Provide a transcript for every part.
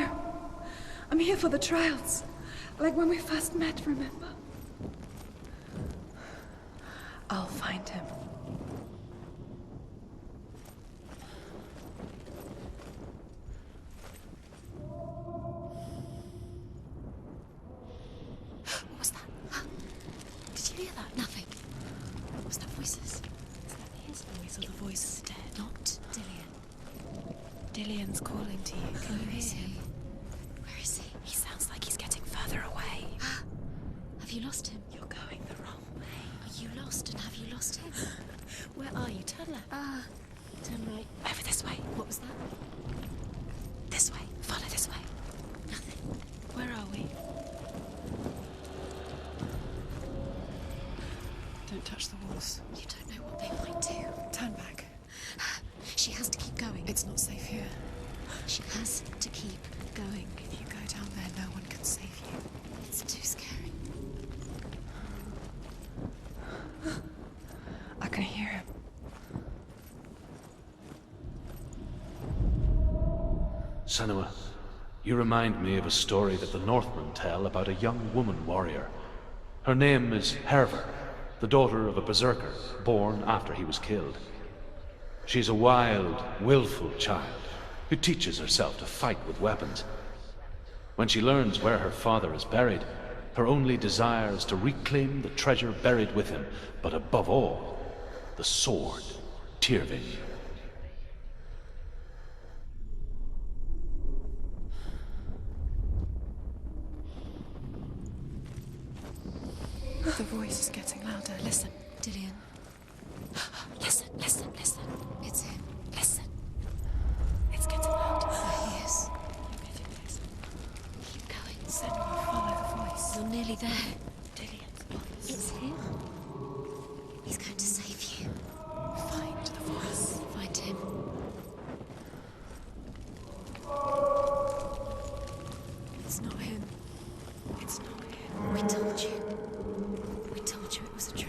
here. I'm here for the trials. Like when we first met, remember? I'll find him. What was that? Did you hear that? Nothing. Was that voices? Is that his voice or the voice of the dead? Not Dillian. Dillian's calling to you. Can you hear him? Where is he? He sounds like he's getting further away. Have you lost him? You're going the wrong way. Are you lost and have you lost him? Where are you? Turn left. Turn right. Over this way. What was that? This way. Follow this way. Nothing. Where are we? Don't touch the walls. You don't know what they might do. Turn back. She has to keep going. It's not safe here. She has to keep going. If you go down there, no one can save you. It's too scary. I can hear him. Senua, you remind me of a story that the Northmen tell about a young woman warrior. Her name is Herver, the daughter of a berserker, born after he was killed. She's a wild, willful child who teaches herself to fight with weapons. When she learns where her father is buried, her only desire is to reclaim the treasure buried with him, but above all, the sword, Tyrving. The voice is getting louder. Listen. Dillian. Listen, listen, listen. It's him. Listen. It's getting louder. There he is. You're getting this. Keep going. Senua, follow the voice. You're nearly there. Dillian's voice. It's him. He's going to save you. Find the voice. Find him. It's not him. It's not him. We told you. We told you it was a trick.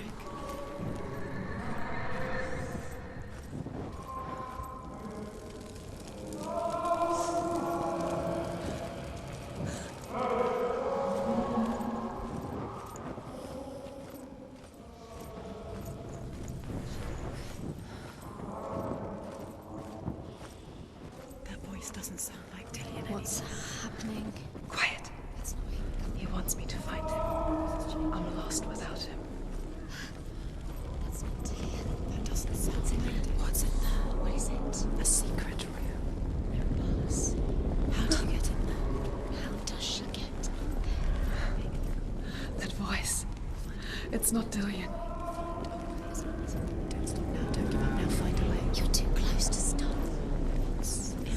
That voice doesn't sound like Dillian What's anymore. happening? Quiet. It's not him. He wants me to find him. I'm lost without him. It's not Dillian. That doesn't sound What's in like it? Dillian. What's in there? What is it? A secret room. There are bars. How do you get in there? How does she get That voice. It's not Dillian. It's not. Don't stop now. Don't give up now. Find a way. You're too close to stop. What's in there?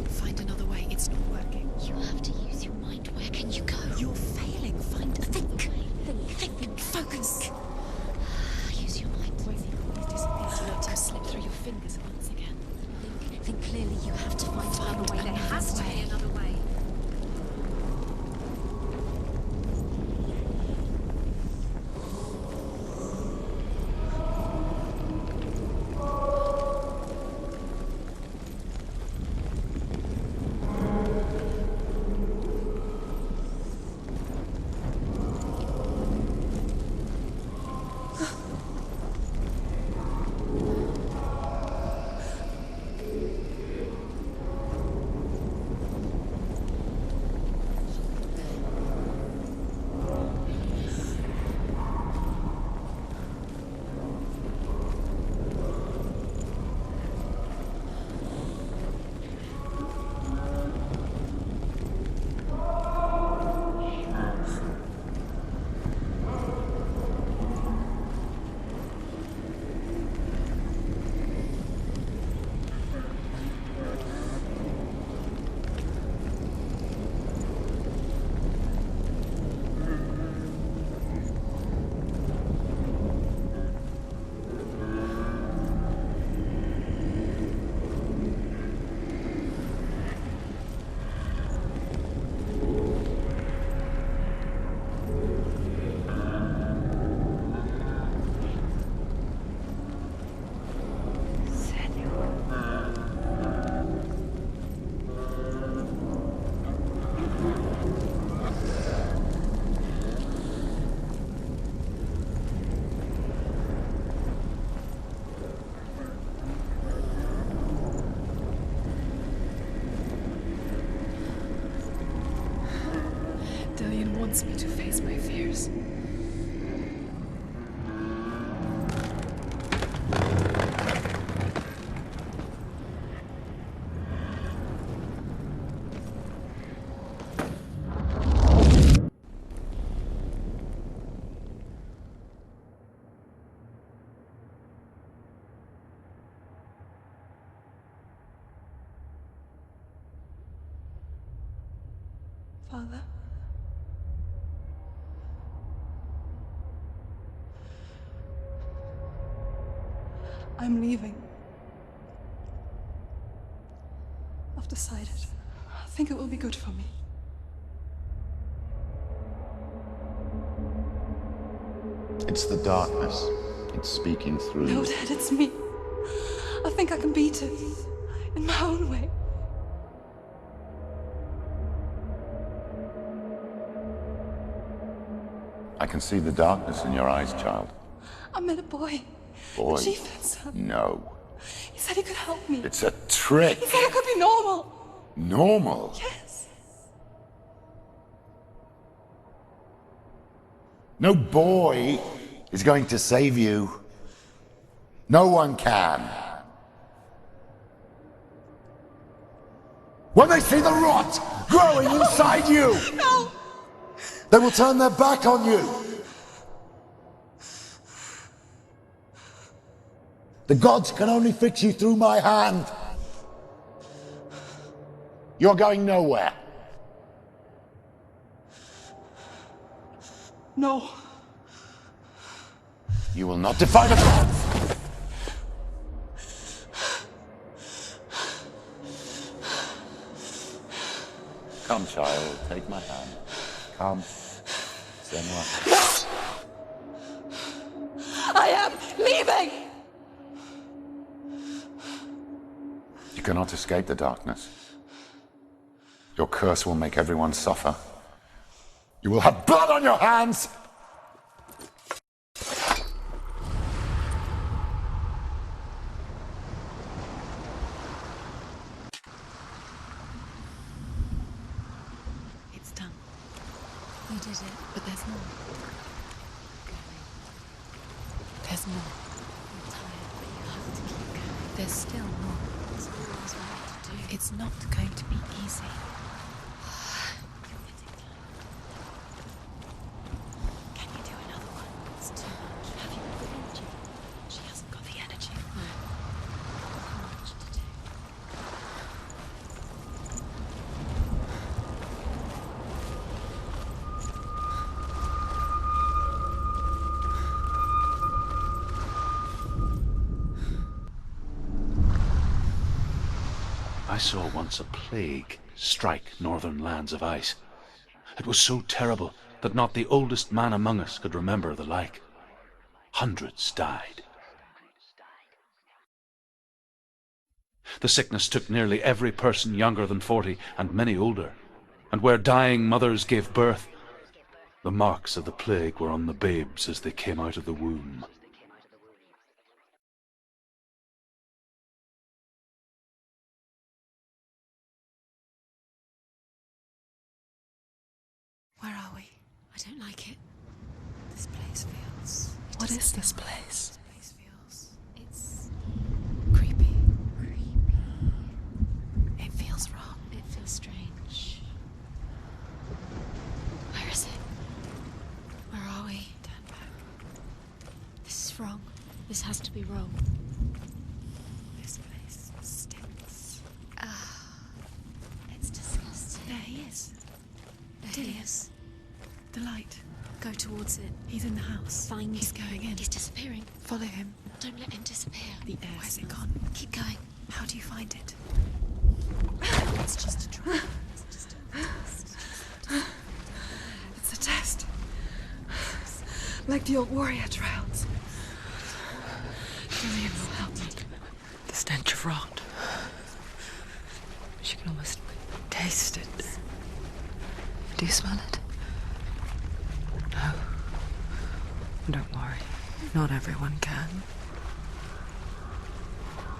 Find another way. It's not working. You have to use your mind. Where can you go? You're failing. Find a Think. Focus. Use your mind. Where's he gone? He's disappeared. You let him slip through need to face my fears. Father? I'm leaving. I've decided. I think it will be good for me. It's the darkness. It's speaking through No, you. Dad, it's me. I think I can beat it. In my own way. I can see the darkness in your eyes, child. I met a boy. Boy. The chieftain's son. No. He said he could help me. It's a trick. He said I could be normal. Normal. Yes. No boy is going to save you. No one can. When they see the rot growing inside you, No! they will turn their back on you. The gods can only fix you through my hand. You're going nowhere. No. You will not defy the gods. Come, child, take my hand. Come. Senua. No! I am leaving! You cannot escape the darkness. Your curse will make everyone suffer. You will have blood on your hands! It's done. You did it, but there's more. There's more. You're tired, but you have to keep going. There's still more. There's always more to do. It's not going to be easy. You're getting tired. Can you do another one? It's too much. Have you got the energy? She hasn't got the energy. No. Too much to do. I saw once a plague strike northern lands of ice. It was so terrible that not the oldest man among us could remember the like. Hundreds died. The sickness took nearly every person younger than 40 and many older, and where dying mothers gave birth, the marks of the plague were on the babes as they came out of the womb. Where are we? I don't like it. This place feels... What is this place? This place feels... It's... creepy. Creepy. It feels wrong. It feels strange. Where is it? Where are we? Turn back. This is wrong. This has to be wrong. This place stinks. It's disgusting. There he is. There he is. The light. Go towards it. He's in the house. Find... He's going in. He's disappearing. Follow him. Don't let him disappear. The air. Where's it gone? Keep going. How do you find it? It's just a trial. It's just a test. It's a test. Like the old warrior trials. Julian will help me. The stench of rot. She can almost taste it. Do you smell it? No. Don't worry. Not everyone can.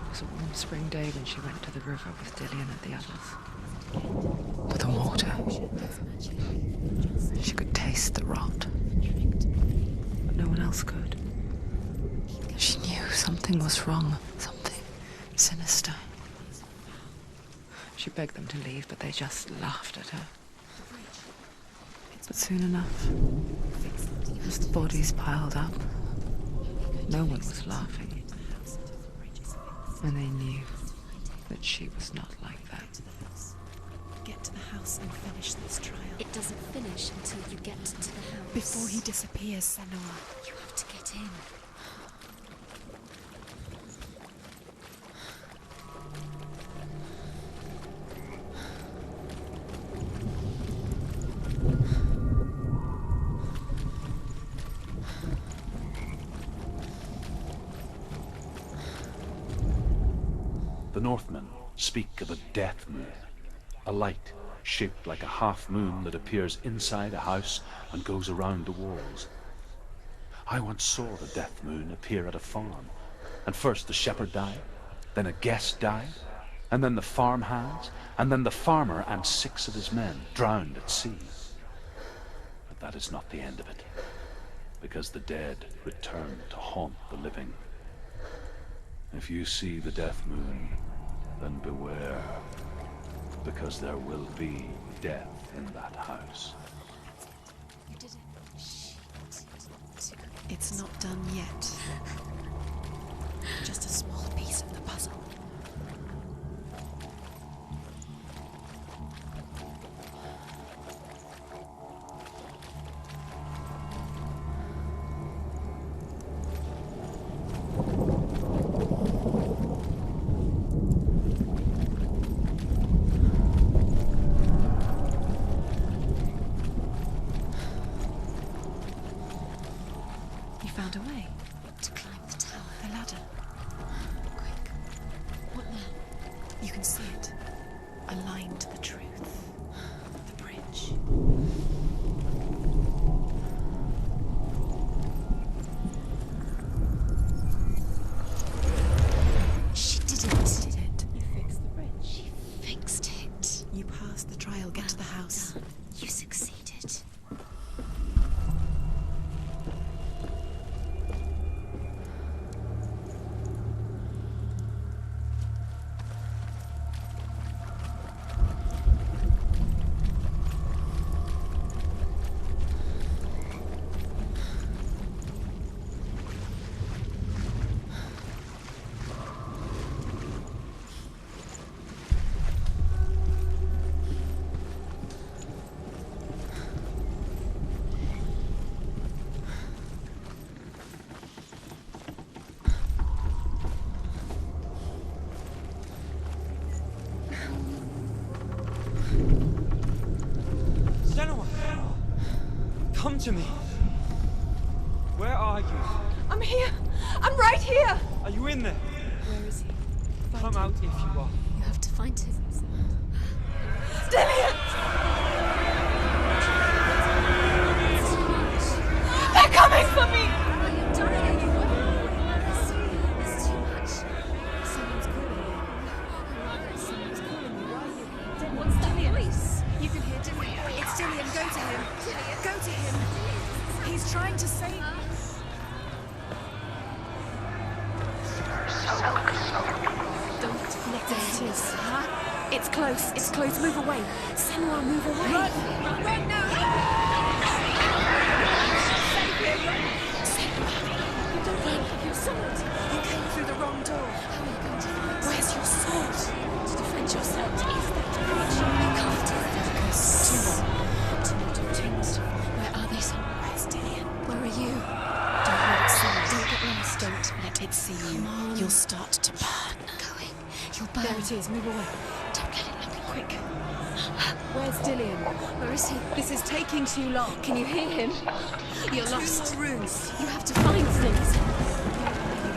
It was a warm spring day when she went to the river with Dillian and the others. With the water. She could taste the rot. But no one else could. She knew something was wrong. Something sinister. She begged them to leave, but they just laughed at her. But soon enough, as the bodies piled up, no one was laughing. And they knew that she was not like that. Get to the house and finish this trial. It doesn't finish until you get to the house. Before he disappears, Senua. You have to get in. The Northmen speak of a death moon, a light shaped like a half moon that appears inside a house and goes around the walls. I once saw the death moon appear at a farm, and first the shepherd died, then a guest died, and then the farmhands, and then the farmer and 6 of his men drowned at sea. But that is not the end of it, because the dead return to haunt the living. If you see the death moon, then beware, because there will be death in that house. You did it. Shit. It's not done yet. Just a small piece of the puzzle. You found a way To climb the tower. the ladder. Quick. What now? You can see it. Aligned to the truth. The bridge. She did it. Did it? You fixed the bridge. She fixed it. You passed the trial. Get to the house. Done. You succeeded. Senua! Come to me! Where are you? I'm here! I'm right here! Are you in there? Where is he? Come out if you are. You have to find him. Dillian! They're coming for me! Are you dying? It's too much. Someone's calling you. Someone's calling you. Why are you? What's that voice? You can hear Dillian. It's Dillian. Go to him. Go to him. He's trying to save you. Don't let it is. Huh? It's close. It's close. Move away. Senua, move away. Run now. Save him. Senua. You don't run. Your sword. You came through the wrong door. How are you going to find Where's your sword? to defend yourself? Is that bridge? You can't do that. Two more. Where are they? Where's Dillian? Where are you? Don't let it see you. Don't get lost. Don't let it see you. Come on. You'll start to burn. Going. You'll burn. There it is. Move away. Don't let it look Quick. Where's Dillian? Where is he? This is taking too long. Can you hear him? You're lost. 2 more rooms. You have to find things.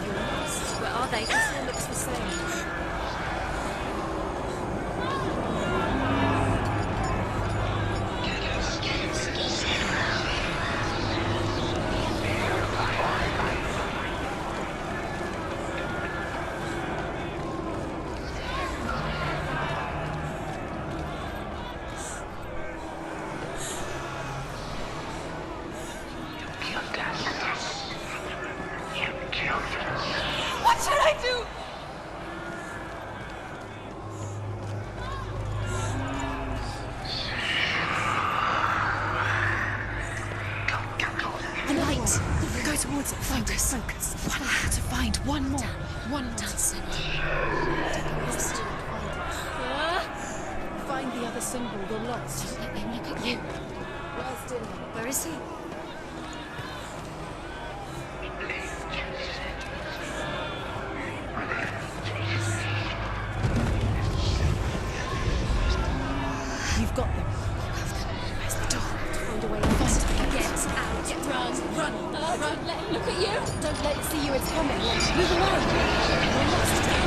You're lost. Where are they? This all looks the same. What should I do? The light! Go towards it. Focus. One more to find. One more. One more. Find the other symbol. You're lost. Let them look at you. Where's Dylan? Where is he? You've got them. Where's the door? Find a way out. Get out. Run. Don't let him look at you. Don't let it see you. It's coming. Move away. You're lost.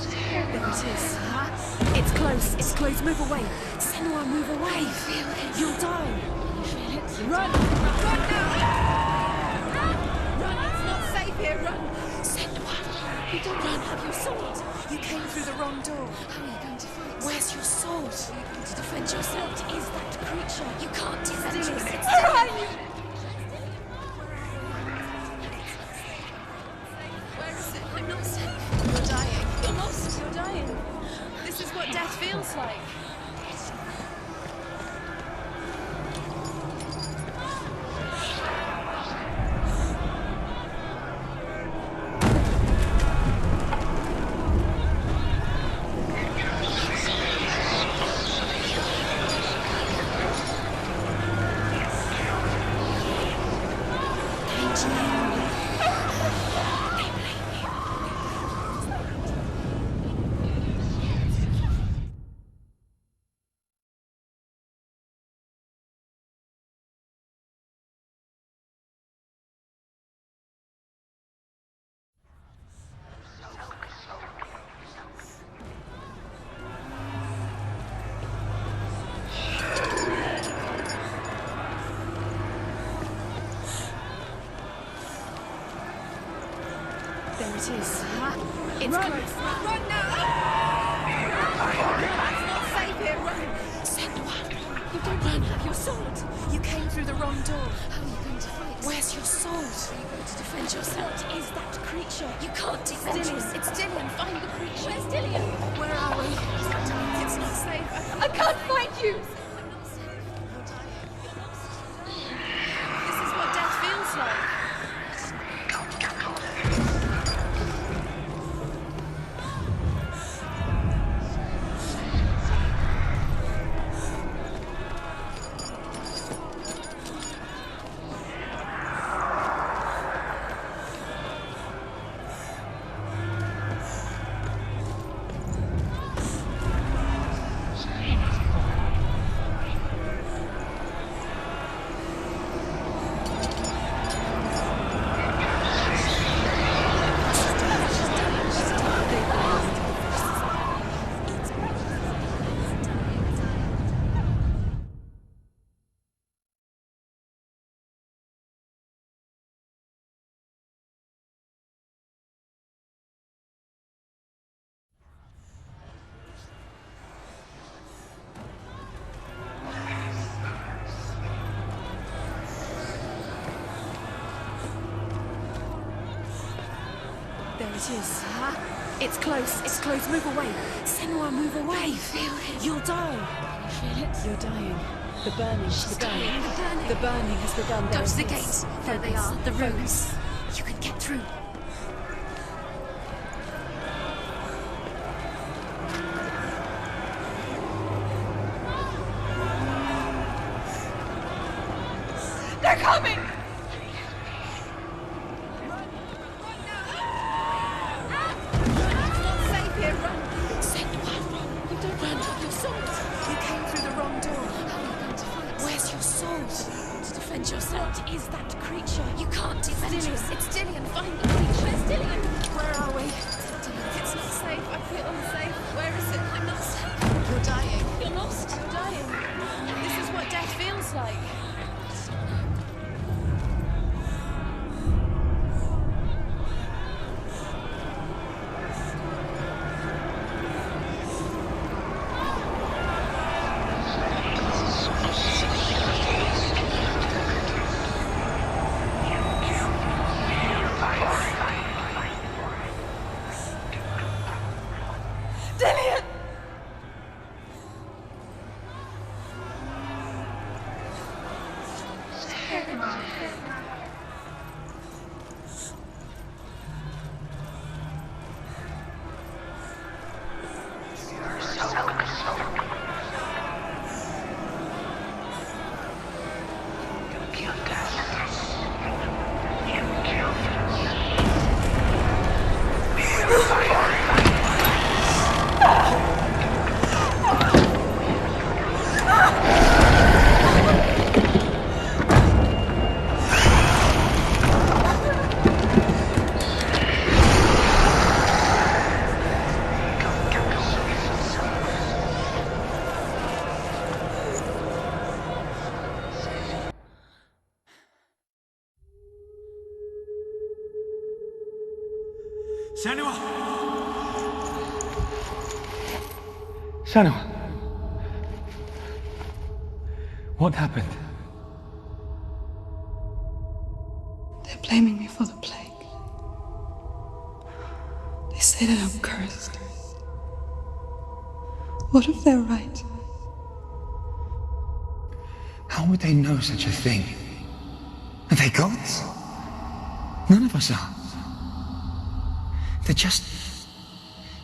There it is. It's close. It's close. Move away. Senua, move away. You'll die. Run! Run now! Run! It's not safe here. Run! Senua, you don't run. Have your sword. You came through the wrong door. How are you going to fight? Where's your sword? To defend yourself is that creature. You can't defend Dylan, yourself. where are you? Where is it? I'm not safe. You're dying. You're lost. You're dying. This is what death feels like. There it is. It's Run. close. Run now! It's not safe here. Run! Senua, you don't run. Have your sword. You came through the wrong door. How are you going to fight? Where's your sword? To defend yourself is that creature. You can't defend Dylan, yourself. it's Dylan. Find the creature. Where's Dillian? Where are we? It's not safe. I can't find you. This is what death feels like. There it is. It's close. It's close. Move away. Senua, move away. You'll die. Feel it? You're dying. The burning has begun. dying. The burning. The burning has begun. Go There to the it is. gate. There they are. The runes. You can get through. They're coming! It's not safe here. Run. Senua, you don't run. Have your sword. You came through the wrong door. How are you going to fight? Where's your sword? To defend yourself What is that creature? You can't defend Dylan, yourself. it's Dylan. Find the Senua! Senua! What happened? They're blaming me for the plague. They say that I'm cursed. What if they're right? How would they know such a thing? Are they gods? None of us are. They're just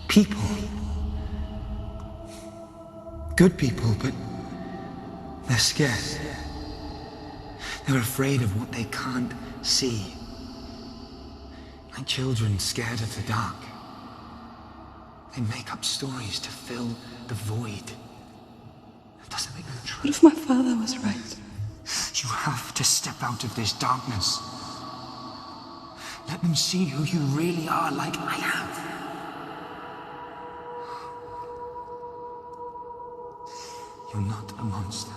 people. Good people, but they're scared. They're afraid of what they can't see. Like children scared of the dark. They make up stories to fill the void. That doesn't make them true. What if my father was right? You have to step out of this darkness. Let them see who you really are, like I have. You're not a monster.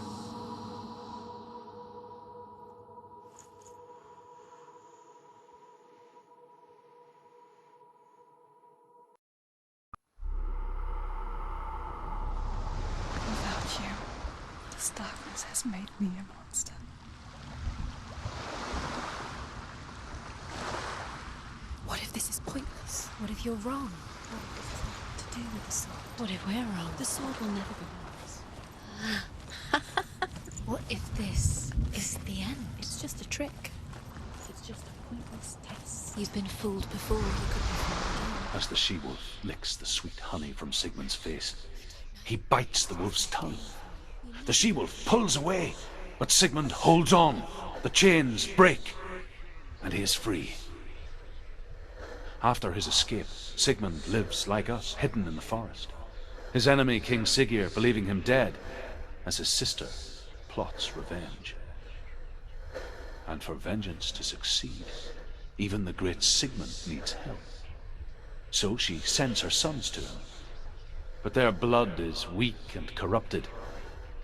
Without you, this darkness has made me a monster. What if this is pointless? What if you're wrong? What if this has nothing to do with the sword? What if we're wrong? The sword will never be ours. What if this is the end? It's just a trick. It's just a pointless test. You've been fooled before. You could be fooled again. As the she-wolf licks the sweet honey from Sigmund's face, he bites the wolf's tongue. The she-wolf pulls away, but Sigmund holds on. The chains break, and he is free. After his escape, Sigmund lives like us, hidden in the forest. His enemy, King Siggeir, believing him dead, as his sister plots revenge. And for vengeance to succeed, even the great Sigmund needs help. So she sends her sons to him. But their blood is weak and corrupted,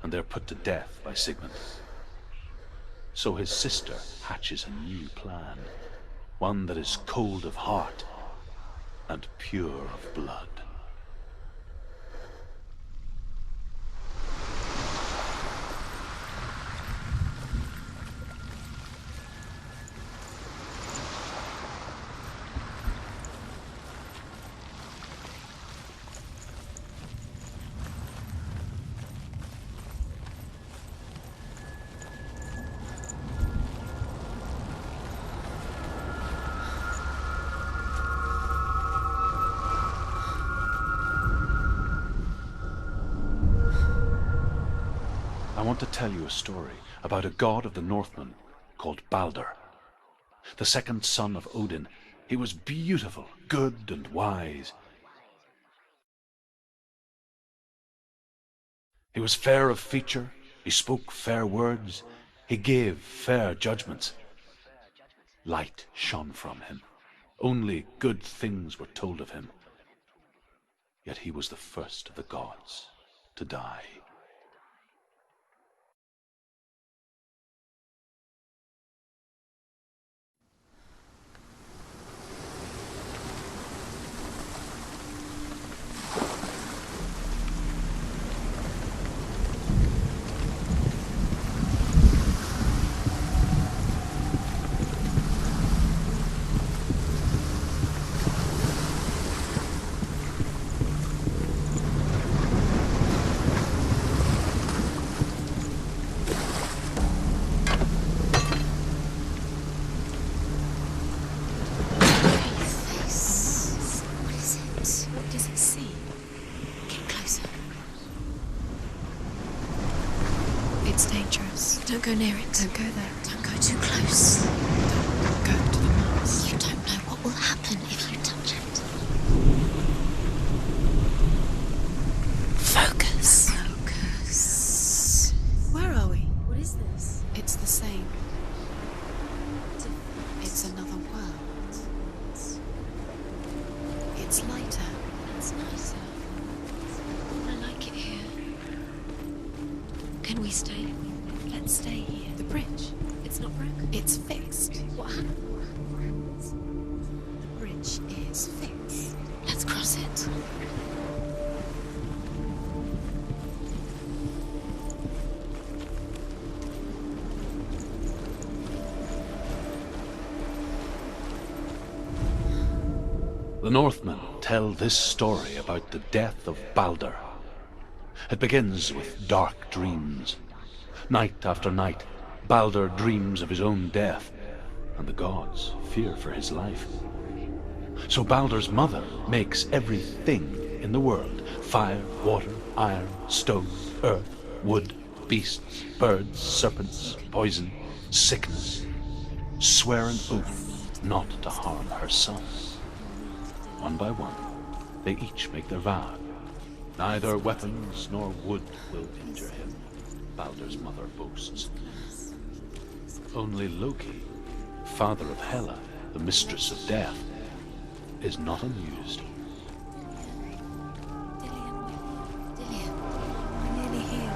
and they're put to death by Sigmund. So his sister hatches a new plan, one that is cold of heart and pure of blood. I want to tell you a story about a god of the Northmen called Baldur. The second son of Odin, he was beautiful, good and wise. He was fair of feature, he spoke fair words, he gave fair judgments. Light shone from him. Only good things were told of him. Yet he was the first of the gods to die. It's dangerous. Don't go near it. Don't go there. Don't go too close. Don't go to the mouse. You don't know what will happen if you touch it. Focus. Focus. Where are we? What is this? It's the same. It's another world. It's lighter. It's nicer. I like it here. Can we stay? Let's stay here. The bridge. It's not broken. It's fixed. What happened? The bridge is Let's fix. Let's cross it. The Northmen tell this story about the death of Baldur. It begins with dark dreams. Night after night, Baldur dreams of his own death, and the gods fear for his life. So Baldur's mother makes everything in the world: fire, water, iron, stone, earth, wood, beasts, birds, serpents, poison, sickness, swear an oath not to harm her son. One by one, they each make their vow. Neither weapons nor wood will injure him, Baldur's mother boasts. Only Loki, father of Hela, the mistress of death, is not amused. Dillian, we're nearly here.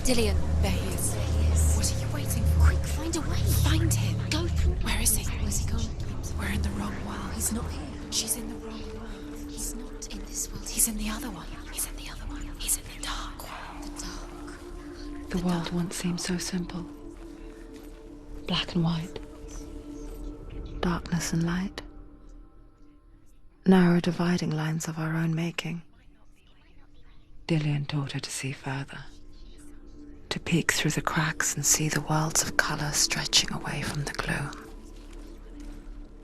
Dillian, there he is. What are you waiting for? Quick, find a way. Find him. Go through. Where is he? Where's he gone? We're in the wrong world. He's not here. She's in the wrong world. He's not in this world. He's in the other one. He's in the other one. He's in the dark world. The dark. The world once seemed so simple. Black and white. Darkness and light. Narrow dividing lines of our own making. Dillian taught her to see further. To peek through the cracks and see the worlds of colour stretching away from the gloom.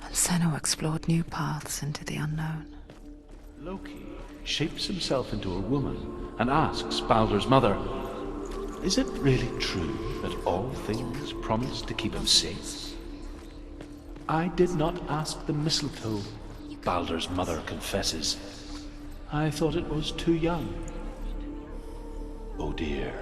And Senua explored new paths into the unknown. Loki shapes himself into a woman and asks Baldur's mother, "Is it really true that all things promise to keep him safe?" "I did not ask the mistletoe," Baldur's mother confesses. "I thought it was too young." Oh dear.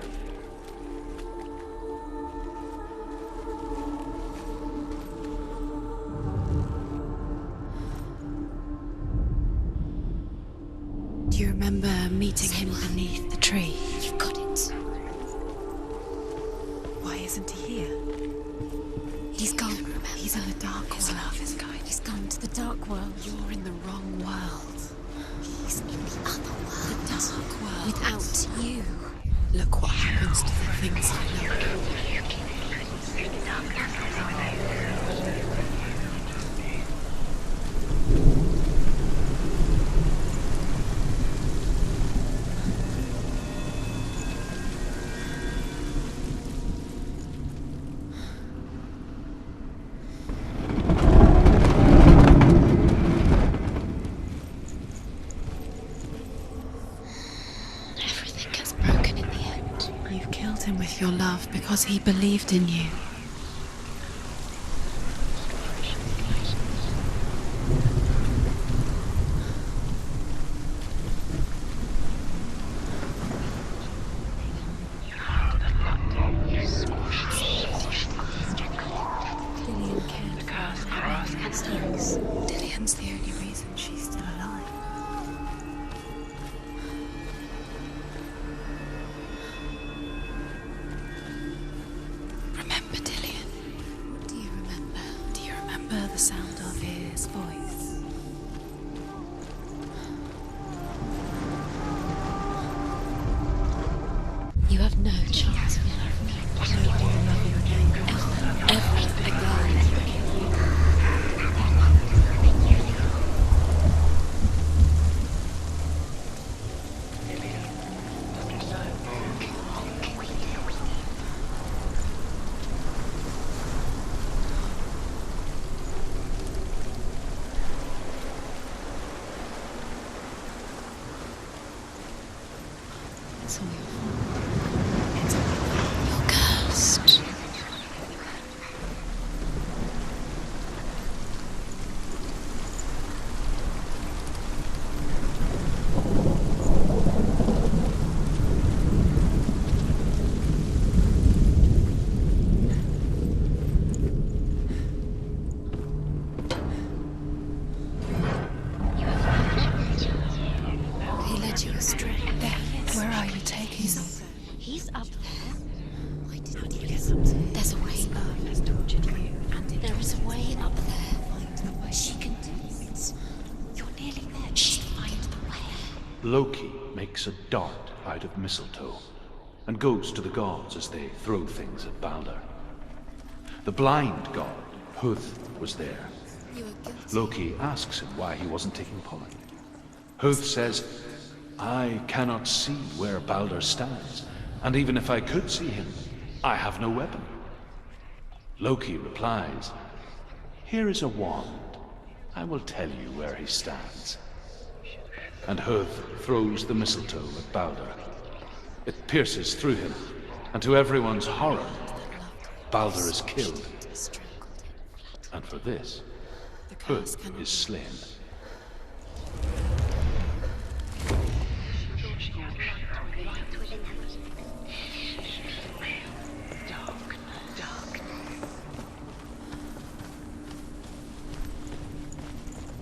Do you remember meeting him beneath the tree? You've got it. Why isn't he here? He's gone. He's in the dark world. He's gone to the dark world. You're in the wrong world. He's in the other world. The dark world. Without you. Look what happens to the things I love. filled him with your love because he believed in you. Dillian's the only reason she's still alive. Remember Dillian? What do you remember? Do you remember the sound of his voice? You have no chance of loving me. Nobody will love you again. Ever again. It's all your fault. It's all your fault. You're cursed. He led you astray. There. Where are you taking me? He's up there. Why didn't you get up there? There's a way. Love has tortured you. And there is a way up there. Find the way. She can do it. You're nearly there. She'll find the way. Loki makes a dart out of mistletoe and goes to the gods as they throw things at Balder. The blind god, Huth, was there. You are guilty. Loki asks him why he wasn't taking part. Huth says, I cannot see where Balder stands, and even if I could see him, I have no weapon. Loki replies, here is a wand. I will tell you where he stands. And Huth throws the mistletoe at Balder. It pierces through him, and to everyone's horror, Balder is killed. And for this, Huth is slain.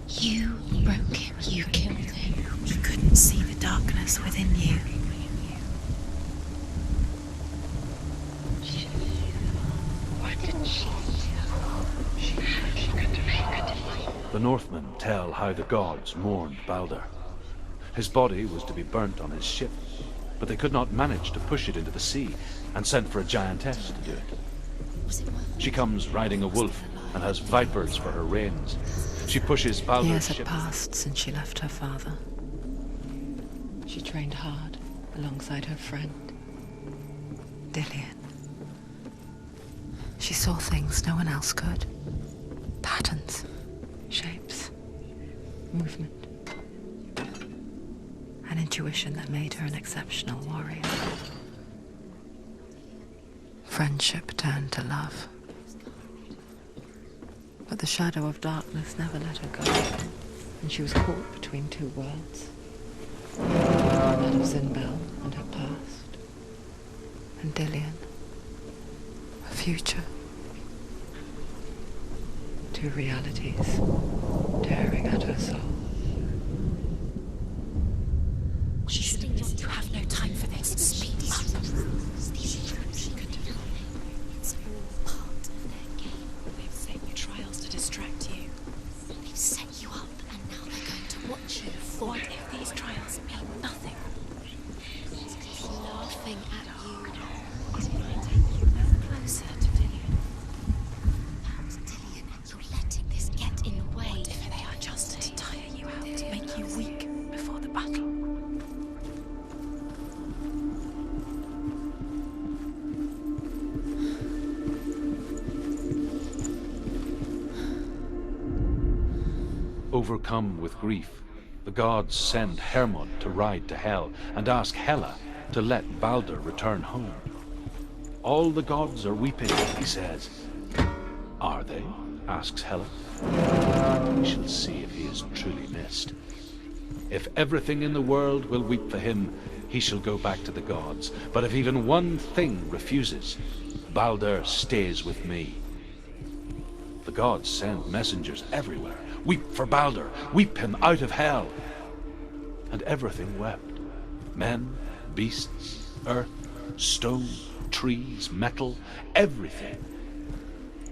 You broke him. You killed him. He couldn't see the darkness within you. The Northmen tell how the gods mourned Balder. His body was to be burnt on his ship, but they could not manage to push it into the sea and sent for a giantess to do it. She comes riding a wolf and has vipers for her reins. She pushes Balder's Years had ship. passed since she left her father. She trained hard alongside her friend, Dillian. She saw things no one else could. Patterns, shapes, movement. An intuition that made her an exceptional warrior. Friendship turned to love. But the shadow of darkness never let her go, and she was caught between two worlds. That of Zinbel and her past, and Dillian, her future. Two realities tearing at her soul. You have no time for this. Speed up. It's all part of their game. They've set you trials to distract you. They've set you up, and now they're going to watch you fall. What if these trials mean nothing? He's laughing at you. Closer to Dillian. Dillian, you're letting this get in the way. What if they are just to tire you out, to make you weak before the battle? Overcome with grief, the gods send Hermod to ride to Hel and ask Hela to let Balder return home. All the gods are weeping, he says. Are they? Asks Helen. We shall see if he is truly missed. If everything in the world will weep for him, he shall go back to the gods. But if even one thing refuses, Baldur stays with me. The gods send messengers everywhere. Weep for Baldur, weep him out of hell. And everything wept. Men, beasts, earth, stone, trees, metal, everything.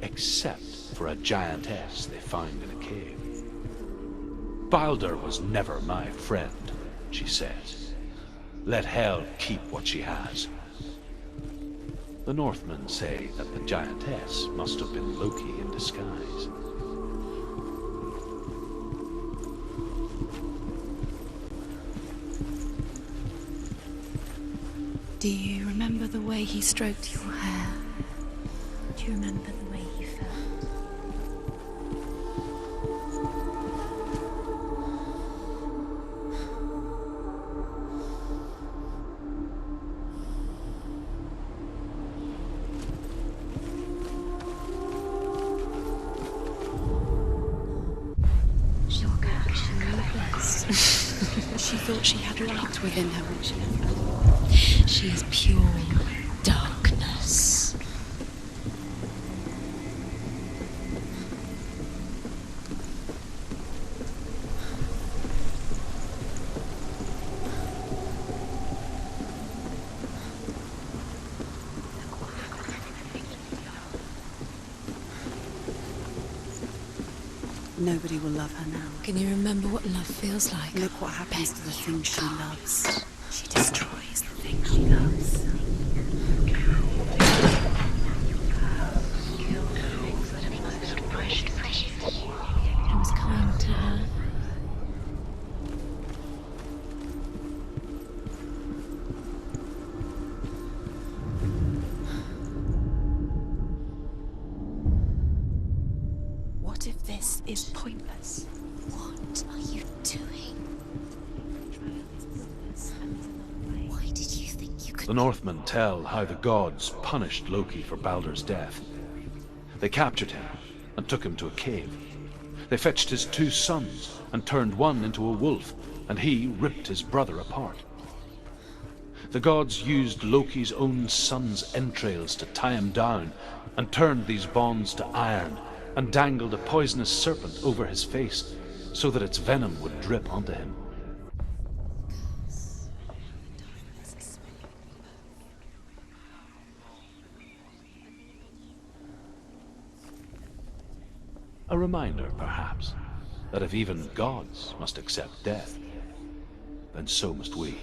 Except for a giantess they found in a cave. Baldur was never my friend, she says. Let hell keep what she has. The Northmen say that the giantess must have been Loki in disguise. Do you remember the way he stroked your hair? Do you remember the way he felt? She thought she had light within her when she left. She is pure darkness. Nobody will love her now. Can you remember what love feels like? Look what happens to the things she loves. She destroys the things she loves. I was kind to her. What if this is pointless? What are you doing? Why did you think you could... The Northmen tell how the gods punished Loki for Baldur's death. They captured him and took him to a cave. They fetched his 2 sons and turned one into a wolf, and he ripped his brother apart. The gods used Loki's own son's entrails to tie him down and turned these bonds to iron and dangled a poisonous serpent over his face so that its venom would drip onto him. A reminder, perhaps, that if even gods must accept death, then so must we.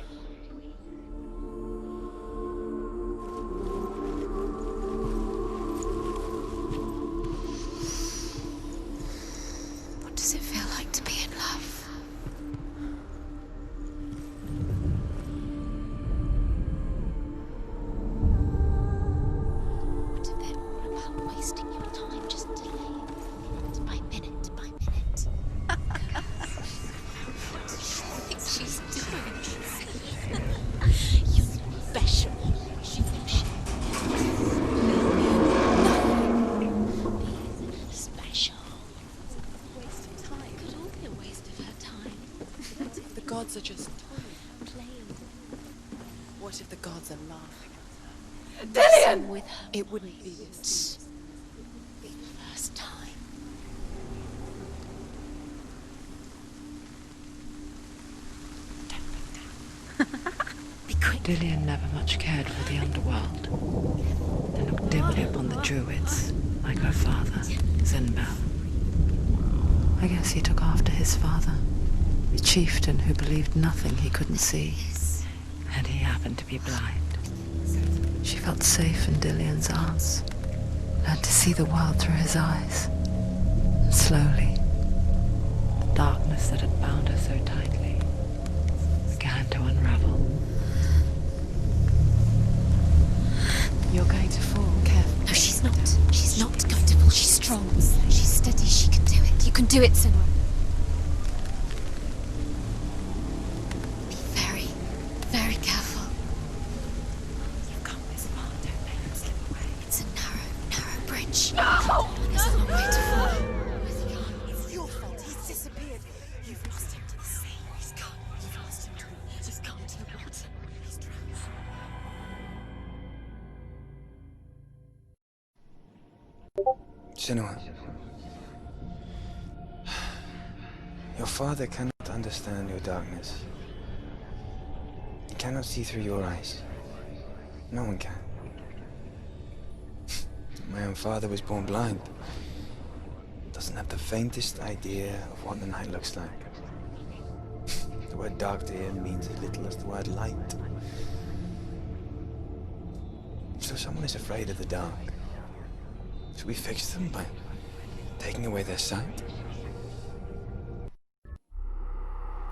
What does it feel like to be in love? What if they're all about wasting your time, just delaying minute by minute by minute? What do you think she's doing? You're special. Special. Waste of time. Could all be a waste of her time. What if the gods are just toying? Playing What if the gods are laughing Dillian! With her. It wouldn't be this. Be the first time. Be quick. Dillian never much cared for the underworld. And looked dimly upon the druids, like her father, Zinbel. I guess he took after his father, the chieftain who believed nothing he couldn't see. And he happened to be blind. She felt safe in Dillian's arms, learned to see the world through his eyes. And slowly, the darkness that had bound her so tightly began to unravel. You're going to fall, careful. No, she's not. She's not going to fall. She's strong. She's steady. She can do it. You can do it, Senua. Be very, very careful. You've come this far, don't make them slip Senua, your father cannot understand your darkness. He cannot see through your eyes. No one can. My own father was born blind. Doesn't have the faintest idea of what the night looks like. The word dark to him means as little as the word light. So someone is afraid of the dark. Should we fix them by taking away their sight?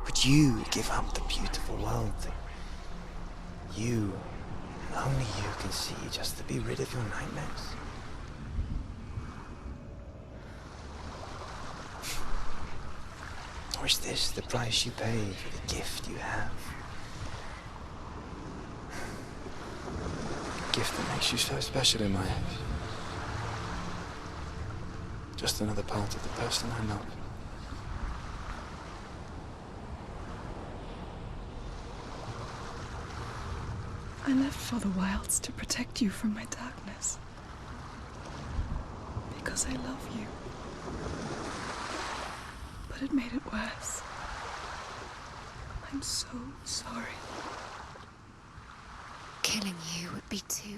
Would you give up the beautiful world that you, and only you, can see just to be rid of your nightmares? Or is this the price you pay for the gift you have? A gift that makes you so special in my eyes. Just another part of the person I love. I left for the wilds to protect you from my darkness. Because I love you. But it made it worse. I'm so sorry. Killing you would be too